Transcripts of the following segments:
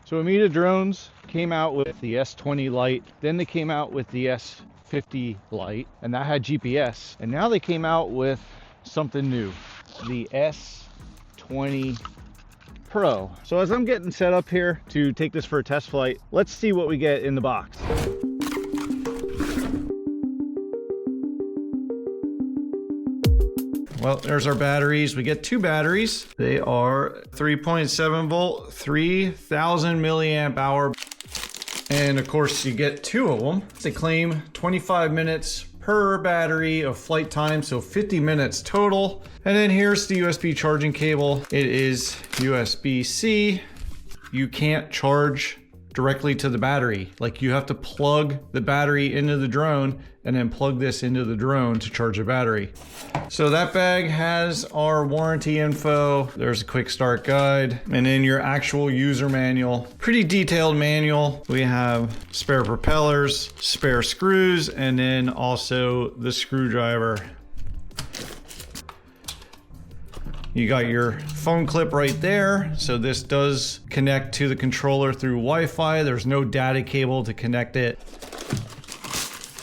So Ameta drones came out with the S20 Lite, then they came out with the S50 Lite, and that had GPS. And now they came out with something new, the S20 Pro. So as I'm getting set up here to take this for a test flight, let's see what we get in the box. Well, there's our batteries. We get two batteries. They are 3.7 volt, 3000 milliamp hour. And of course you get two of them. They claim 25 minutes per battery of flight time, so 50 minutes total. And then here's the USB charging cable. It is USB-C. You can't charge directly to the battery. Like, you have to plug the battery into the drone and then plug this into the drone to charge the battery. So that bag has our warranty info. There's a quick start guide and then your actual user manual. Pretty detailed manual. We have spare propellers, spare screws, and then also the screwdriver. You got your phone clip right there. So this does connect to the controller through Wi-Fi. There's no data cable to connect it.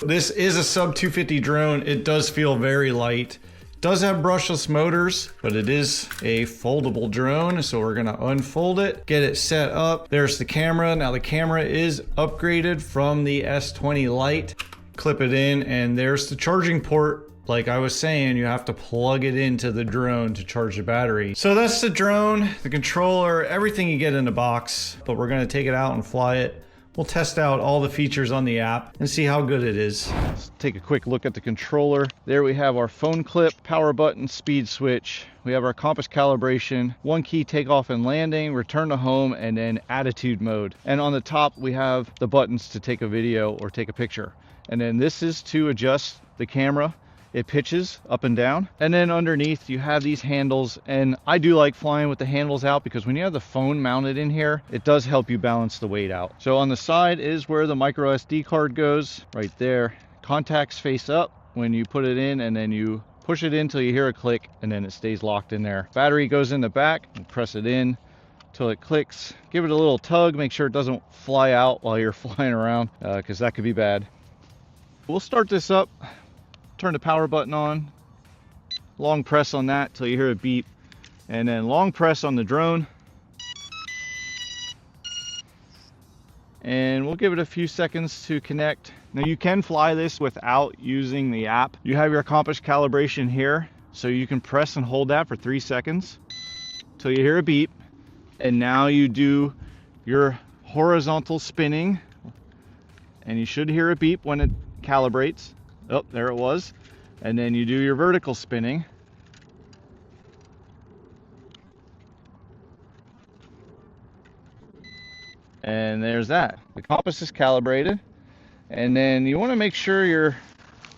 This is a sub 250 drone. It does feel very light. It does have brushless motors, but it is a foldable drone. So we're gonna unfold it, get it set up. There's the camera. Now the camera is upgraded from the S20 Lite. Clip it in, and there's the charging port. Like I was saying, you have to plug it into the drone to charge the battery. So that's the drone, the controller, everything you get in the box, but we're gonna take it out and fly it. We'll test out all the features on the app and see how good it is. Let's take a quick look at the controller. There we have our phone clip, power button, speed switch. We have our compass calibration, one key takeoff and landing, return to home, and then attitude mode. And on the top, we have the buttons to take a video or take a picture. And then this is to adjust the camera. It pitches up and down. And then underneath you have these handles, and I do like flying with the handles out because when you have the phone mounted in here, it does help you balance the weight out. So on the side is where the micro SD card goes, right there. Contacts face up when you put it in, and then you push it in till you hear a click, and then it stays locked in there. Battery goes in the back, and press it in till it clicks. Give it a little tug, make sure it doesn't fly out while you're flying around, because that could be bad. We'll start this up. Turn the power button on, long press on that till you hear a beep, and then long press on the drone. And we'll give it a few seconds to connect. Now you can fly this without using the app. You have your compass calibration here, so you can press and hold that for 3 seconds till you hear a beep. And now you do your horizontal spinning, and you should hear a beep when it calibrates. Oh, there it was. And then you do your vertical spinning. And there's that. The compass is calibrated. And then you want to make sure you're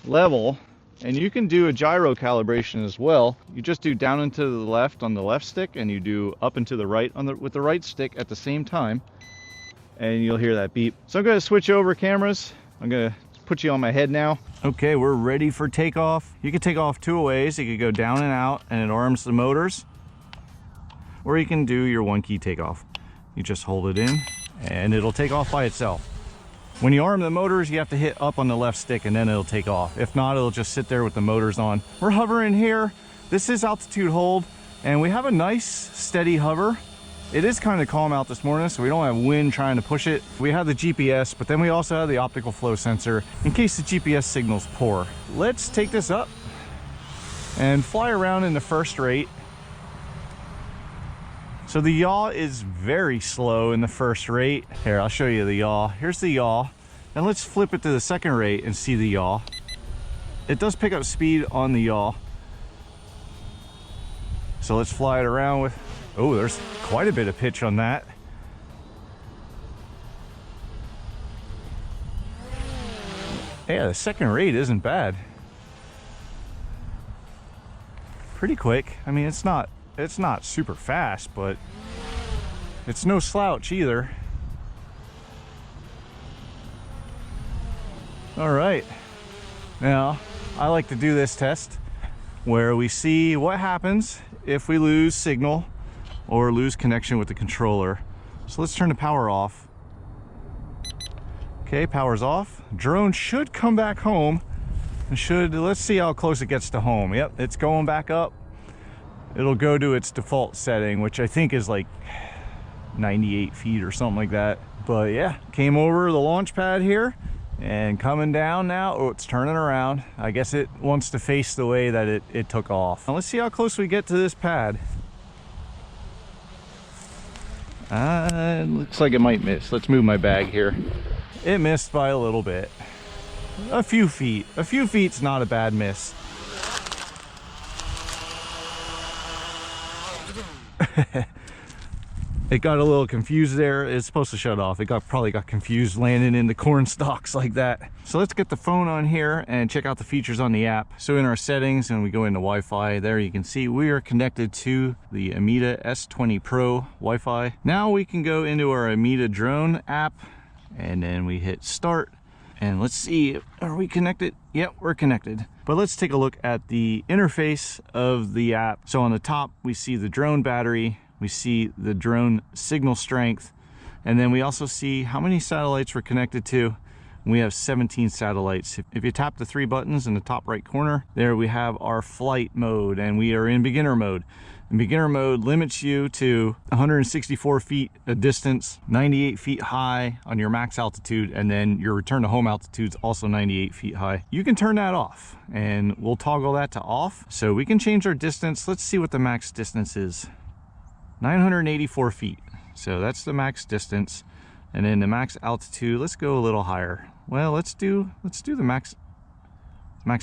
level. And you can do a gyro calibration as well. You just do down and to the left on the left stick, and you do up and to the right with the right stick at the same time. And you'll hear that beep. So I'm going to switch over cameras. I'm going to put you on my head now. Okay, we're ready for takeoff. You can take off two ways. You could go down and out, and it arms the motors, or you can do your one key takeoff. You just hold it in and it'll take off by itself. When you arm the motors, you have to hit up on the left stick and then it'll take off. If not, it'll just sit there with the motors on. We're hovering here. This is altitude hold, and we have a nice steady hover. It is kind of calm out this morning, so we don't have wind trying to push it. We have the GPS, but then we also have the optical flow sensor in case the GPS signal's poor. Let's take this up and fly around in the first rate. So the yaw is very slow in the first rate. Here, I'll show you the yaw. Here's the yaw. And let's flip it to the second rate and see the yaw. It does pick up speed on the yaw. So let's fly it around with, oh, there's quite a bit of pitch on that. Yeah, the second rate isn't bad. Pretty quick. I mean, it's not super fast, but it's no slouch either. All right, now I like to do this test where we see what happens if we lose signal or lose connection with the controller. So let's turn the power off. Okay, power's off. Drone should come back home. Let's see how close it gets to home. Yep, it's going back up. It'll go to its default setting, which I think is like 98 feet or something like that. But yeah, came over the launch pad here and coming down now. Oh, it's turning around. I guess it wants to face the way that it took off. Now let's see how close we get to this pad. It looks like it might miss. Let's move my bag here. It missed by a little bit. A few feet. A few feet's not a bad miss. It got a little confused there. It's supposed to shut off. It probably got confused landing in the corn stalks like that. So let's get the phone on here and check out the features on the app. So in our settings, and we go into Wi-Fi, there you can see we are connected to the Ameta S20 Pro Wi-Fi. Now we can go into our Ameta drone app, and then we hit start. And let's see, are we connected? Yep, we're connected. But let's take a look at the interface of the app. So on the top, we see the drone battery, we see the drone signal strength, and then we also see how many satellites we're connected to. We have 17 satellites. If you tap the 3 buttons in the top right corner, there we have our flight mode, and we are in beginner mode. And beginner mode limits you to 164 feet a distance, 98 feet high on your max altitude, and then your return to home altitude is also 98 feet high. You can turn that off, and we'll toggle that to off. So we can change our distance. Let's see what the max distance is. 984 feet. So that's the max distance. And then the max altitude, let's go a little higher. Well, let's do the max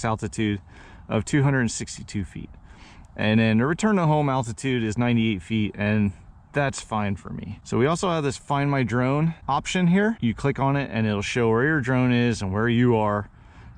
altitude of 262 feet. And then the return to home altitude is 98 feet, and that's fine for me. So we also have this Find My Drone option here. You click on it and it'll show where your drone is and where you are.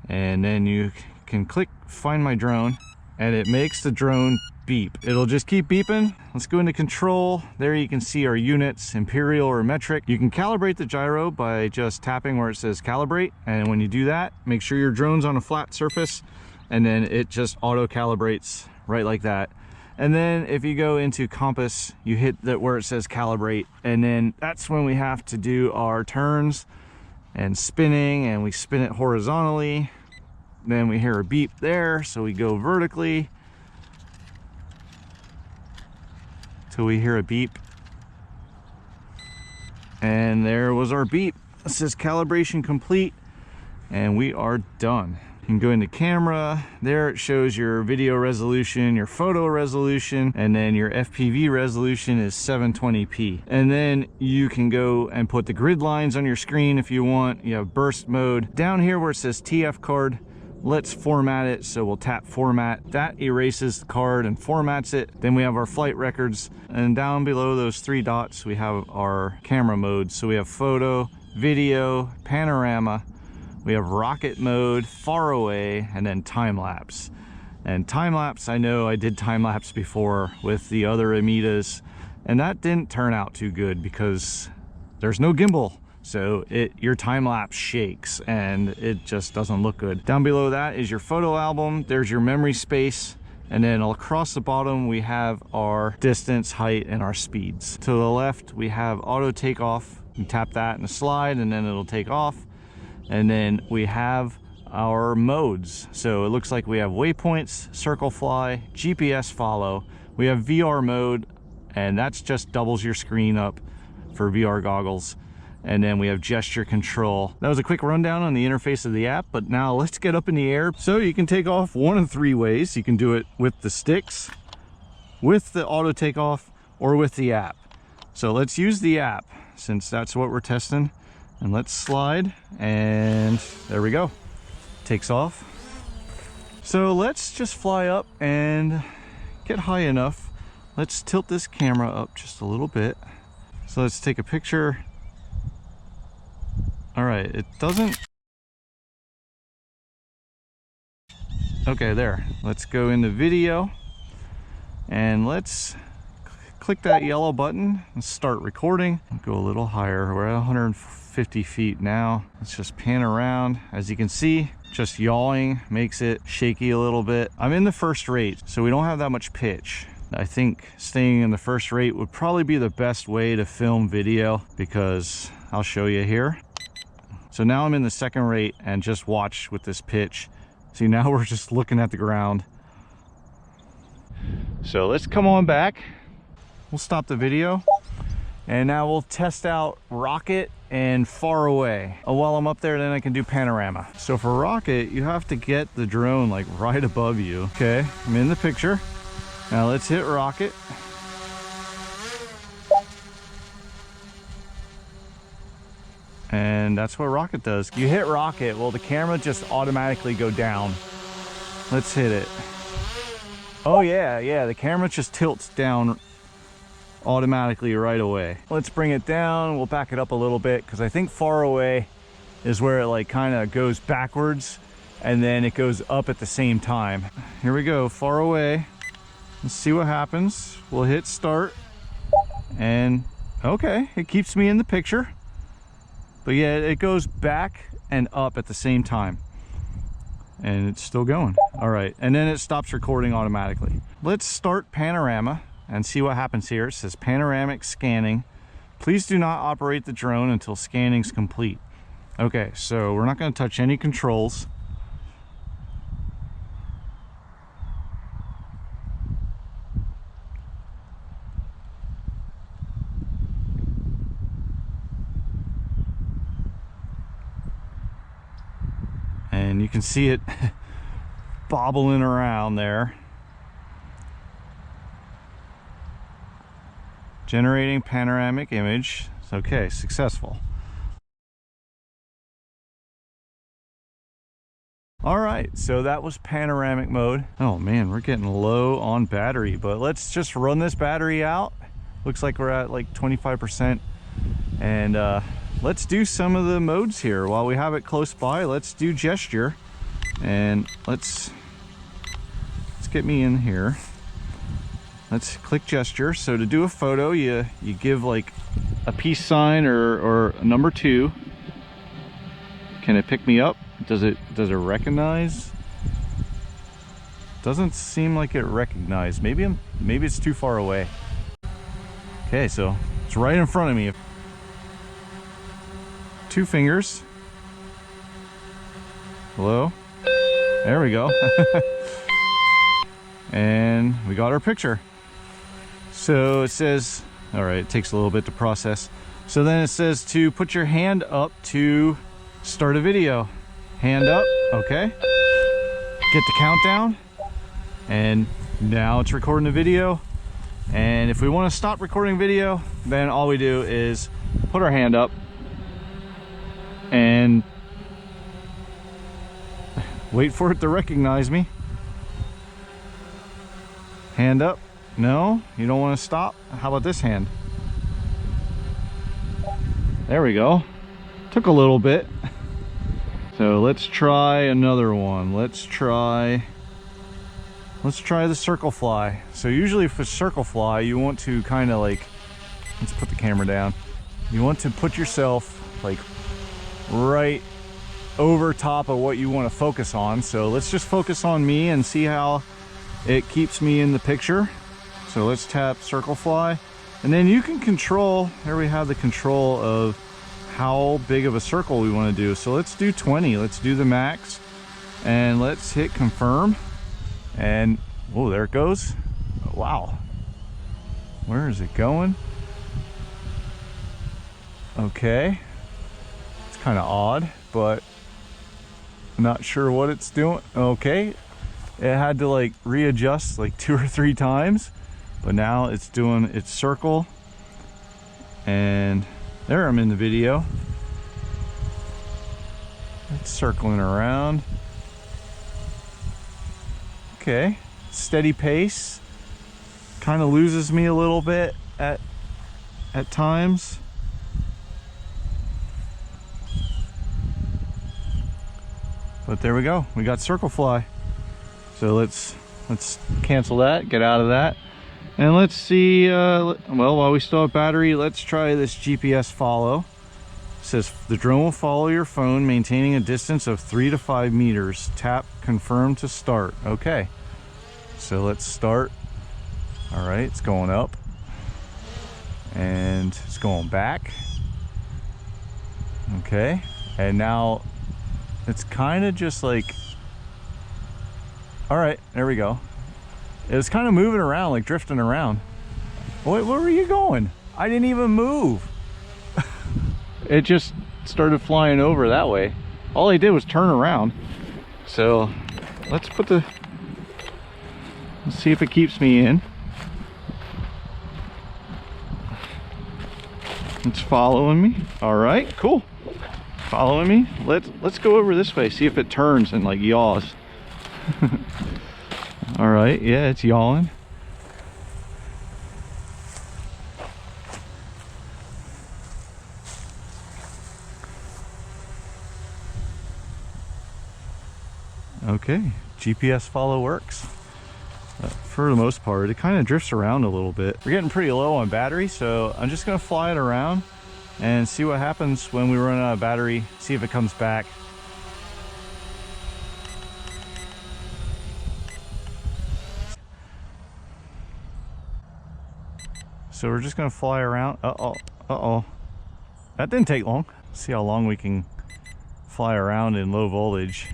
And then you can click Find My Drone and it makes the drone beep. It'll just keep beeping. Let's go into control. There you can see our units, imperial or metric. You can calibrate the gyro by just tapping where it says calibrate. And when you do that, make sure your drone's on a flat surface, and then it just auto calibrates right like that. And then if you go into compass, you hit that where it says calibrate, and then that's when we have to do our turns and spinning, and we spin it horizontally. Then we hear a beep there, so we go vertically till we hear a beep, and there was our beep. It says calibration complete, and we are done. You can go into camera. There it shows your video resolution, your photo resolution, and then your FPV resolution is 720p. And then you can go and put the grid lines on your screen if you want. You have burst mode. Down here where it says TF card, let's format it. So we'll tap format. That erases the card and formats it. Then we have our flight records, and down below those 3 dots we have our camera modes. So we have photo, video, panorama. We have rocket mode, far away, and then time-lapse. And time-lapse, I know I did time-lapse before with the other Ametas, and that didn't turn out too good because there's no gimbal. So your time-lapse shakes and it just doesn't look good. Down below that is your photo album. There's your memory space. And then across the bottom, we have our distance, height, and our speeds. To the left, we have auto takeoff. You tap that in a slide and then it'll take off. And then we have our modes. So it looks like we have waypoints, circle fly, GPS follow. We have VR mode, and that's just doubles your screen up for VR goggles. And then we have gesture control. That was a quick rundown on the interface of the app, but now let's get up in the air. So you can take off one of 3 ways. You can do it with the sticks, with the auto takeoff, or with the app. So let's use the app since that's what we're testing. And let's slide, and there we go. Takes off. So let's just fly up and get high enough. Let's tilt this camera up just a little bit. So let's take a picture. All right, it doesn't. Okay, there. Let's go into video and let's click that yellow button and start recording. Go a little higher. We're at 150 feet now. Let's just pan around. As you can see, just yawing makes it shaky a little bit. I'm in the first rate, so we don't have that much pitch. I think staying in the first rate would probably be the best way to film video, because I'll show you here. So now I'm in the second rate, and just watch with this pitch. See, now we're just looking at the ground. So let's come on back. We'll stop the video, and now we'll test out rocket and far away. While I'm up there, then I can do panorama. So for rocket, you have to get the drone like right above you. Okay, I'm in the picture. Now let's hit rocket. And that's what rocket does. You hit rocket, well, the camera just automatically go down. Let's hit it. Oh yeah, the camera just tilts down automatically right away. Let's bring it down. We'll back it up a little bit, because I think far away is where it like kind of goes backwards and then it goes up at the same time. Here we go, far away. Let's see what happens. We'll hit start, and okay, it keeps me in the picture. But yeah, it goes back and up at the same time, and it's still going. All right, and then it stops recording automatically. Let's start panorama and see what happens here. It says panoramic scanning. Please do not operate the drone until scanning's complete. Okay, so we're not going to touch any controls. And you can see it bobbling around there. Generating panoramic image. Okay, successful. All right, so that was panoramic mode. Oh man, we're getting low on battery, but let's just run this battery out. Looks like we're at like 25%. And let's do some of the modes here while we have it close by. Let's do gesture, and let's get me in here. Let's click gesture. So to do a photo, you give like a peace sign or a number 2. Can it pick me up? Does it recognize? Doesn't seem like it recognized. Maybe it's too far away. Okay, so it's right in front of me. 2 fingers. Hello? There we go. And we got our picture. So it says, all right, it takes a little bit to process. So then it says to put your hand up to start a video. Hand up, okay. Get the countdown. And now it's recording the video. And if we want to stop recording video, then all we do is put our hand up and wait for it to recognize me. Hand up. No, you don't want to stop. How about this hand? There we go. Took a little bit. So let's try another one. Let's try the circle fly. So usually for circle fly, you want to kind of like, let's put the camera down. You want to put yourself like right over top of what you want to focus on. So let's just focus on me and see how it keeps me in the picture. So let's tap circle fly, and then you can control, there we have the control of how big of a circle we want to do. So let's do 20. Let's do the max, and let's hit confirm. And oh, there it goes. Wow, where is it going? Okay, it's kind of odd, but I'm not sure what it's doing. Okay, it had to like readjust like 2 or 3 times, but now it's doing its circle. And there, I'm in the video. It's circling around. Okay, steady pace. Kind of loses me a little bit at times. But there we go, we got circle fly. So let's cancel that, get out of that. And let's see, well, while we still have battery, let's try this GPS follow. It says the drone will follow your phone, maintaining a distance of 3 to 5 meters. Tap confirm to start. Okay, so let's start. All right, it's going up and it's going back. Okay, and now it's kind of just like, all right, there we go. It was kind of moving around, like drifting around. Wait, where were you going? I didn't even move. It just started flying over that way. All I did was turn around. So let's see if it keeps me in. It's following me. All right, cool. Following me. Let's go over this way, see if it turns and like yaws. All right, yeah, it's yawing. Okay, GPS follow works. For the most part, it kind of drifts around a little bit. We're getting pretty low on battery, so I'm just gonna fly it around and see what happens when we run out of battery, see if it comes back. So we're just gonna fly around. Uh-oh. That didn't take long. See how long we can fly around in low voltage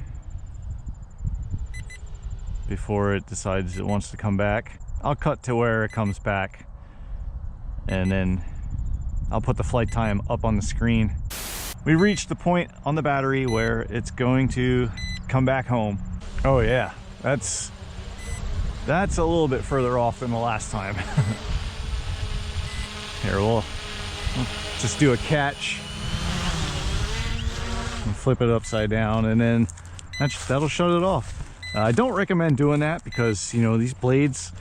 before it decides it wants to come back. I'll cut to where it comes back and then I'll put the flight time up on the screen. We reached the point on the battery where it's going to come back home. Oh yeah, that's a little bit further off than the last time. Here, we'll just do a catch and flip it upside down, and then that'll shut it off. I don't recommend doing that because, you know, these blades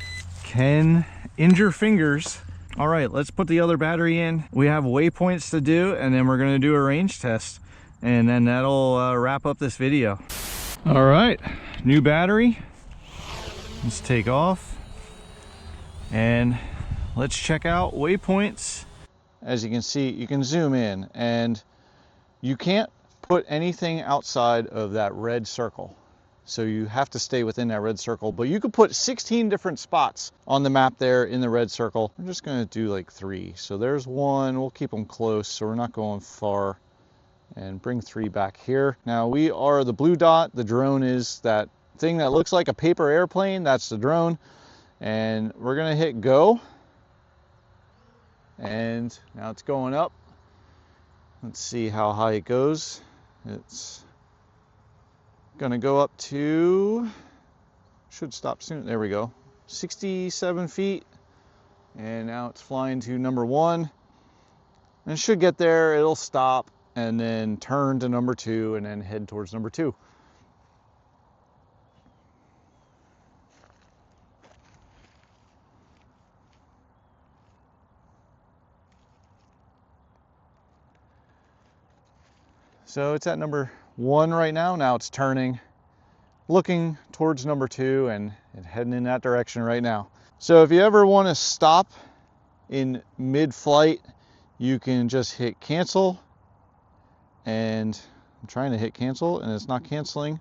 can injure fingers. All right, let's put the other battery in. We have waypoints to do, and then we're gonna do a range test, and then that'll wrap up this video. All right, new battery. Let's take off and let's check out waypoints. As you can see, you can zoom in and you can't put anything outside of that red circle. So you have to stay within that red circle, but you could put 16 different spots on the map there in the red circle. I'm just gonna do like 3. So there's 1, we'll keep them close so we're not going far, and bring 3 back here. Now we are the blue dot. The drone is that thing that looks like a paper airplane. That's the drone. And we're gonna hit go. And now it's going up. Let's see how high it goes. It's gonna go up to, should stop soon, there we go, 67 feet. And now it's flying to number 1. And it should get there, it'll stop, and then turn to number 2, and then head towards number 2. So it's at number 1 right now. Now it's turning, looking towards number 2 and heading in that direction right now. So if you ever want to stop in mid-flight, you can just hit cancel. And I'm trying to hit cancel and it's not canceling.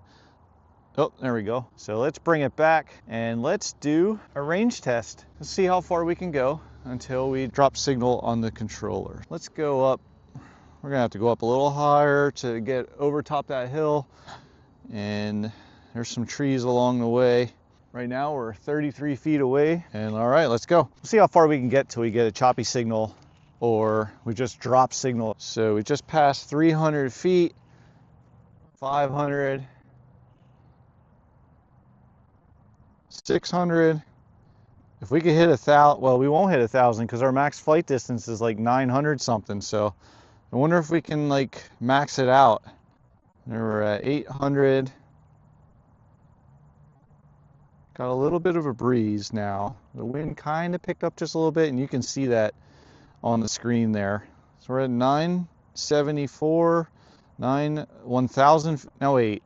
Oh, there we go. So let's bring it back and let's do a range test. Let's see how far we can go until we drop signal on the controller. Let's go up. We're gonna have to go up a little higher to get over top that hill, and there's some trees along the way. Right now we're 33 feet away, and all right, let's go. Let's see how far we can get till we get a choppy signal or we just drop signal. So we just passed 300 feet, 500, 600. If we could hit 1,000, well, we won't hit 1,000 because our max flight distance is like 900 something. So I wonder if we can like max it out. We're at 800. Got a little bit of a breeze now. The wind kind of picked up just a little bit, and you can see that on the screen there. So we're at 974, 1,000. No, wait.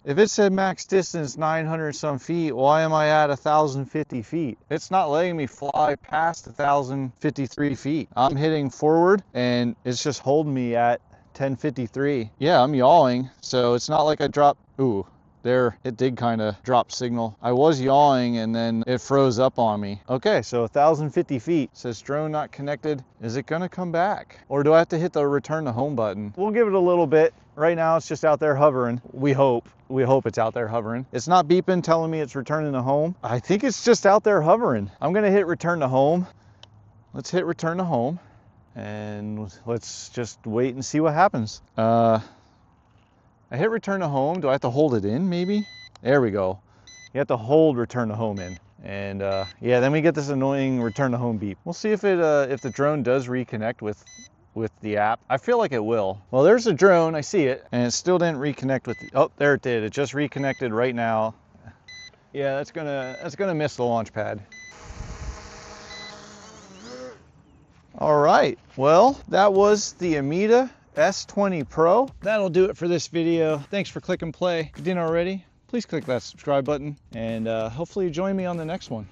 If it said max distance 900 some feet, why am I at 1,050 feet? It's not letting me fly past 1,053 feet. I'm hitting forward and it's just holding me at 1053. Yeah, I'm yawing, so it's not like I dropped. Ooh, there, it did kind of drop signal. I was yawing and then it froze up on me. Okay, so 1,050 feet. Says drone not connected. Is it gonna come back? Or do I have to hit the return to home button? We'll give it a little bit. Right now it's just out there hovering. We hope it's out there hovering. It's not beeping telling me it's returning to home. I think it's just out there hovering. I'm gonna hit return to home. Let's hit return to home and let's just wait and see what happens. I hit return to home. Do I have to hold it in maybe? There we go. You have to hold return to home in. And yeah, then we get this annoying return to home beep. We'll see if the drone does reconnect with the app. I feel like it will. Well, there's a drone, I see it, and it still didn't reconnect with oh, there it did. It just reconnected right now. Yeah, that's gonna miss the launch pad. All right, well, that was the Ameta S20 Pro. That'll do it for this video. Thanks for clicking play. If you didn't already, please click that subscribe button and hopefully join me on the next one.